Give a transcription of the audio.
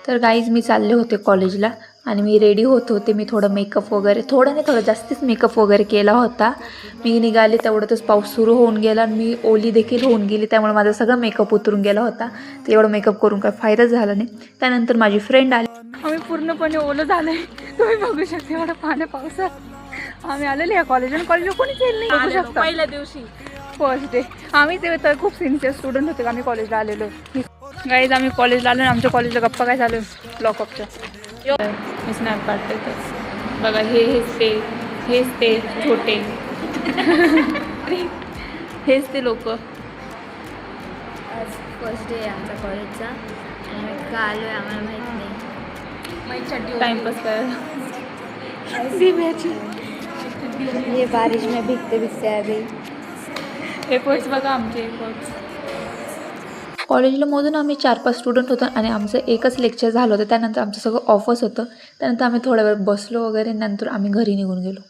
तर गाईज मी चालले होते कॉलेजला आणि मी रेडी होत होते. मी थोडं मेकअप वगैरे थोडं जास्तीच मेकअप वगैरे केला होता. मी निघाले तेवढ्यातच पाऊस सुरू होऊन गेला आणि मी ओली देखील होऊन गेली. त्यामुळे माझा सगळा मेकअप उतरून गेला होता. तर एवढं मेकअप करून काय फायदाच झाला नाही. त्यानंतर माझी फ्रेंड आली. आम्ही पूर्णपणे ओलं झालं आहे. तुम्ही बघू शकता एवढं पाण्या पावसात आम्ही आलेले या कॉलेजला कोणीच येईल नाही. बघू शकता पहिल्या दिवशी फर्स्ट डे आम्ही ते तर खूप सिन्सिअर स्टुडंट होते. आम्ही कॉलेजला आलेलो. गाईज आम्ही कॉलेजला आलो आणि आमच्या कॉलेजला गप्पा काय झालं लॉकअपच्या. मी स्नॅप काढते तर बघा हेच ते छोटे हेच ते लोक. आज फर्स्ट डे आहे आमच्या कॉलेजचा. आम्ही का आलो आहे आम्हाला माहीत नाही. टाइमपास करायला ये बारिश में भिगते आ गई. एफर्ट्स बघा आमचे एफर्ट्स. कॉलेजला मोजून आम्ही 4-5 स्टुडंट होतो आणि आमचं एकच लेक्चर झालं होतं. त्यानंतर आमचं सगळं ऑफच होतं. त्यानंतर आम्ही थोडा वेळ बसलो वगैरे. नंतर आम्ही घरी निघून गेलो.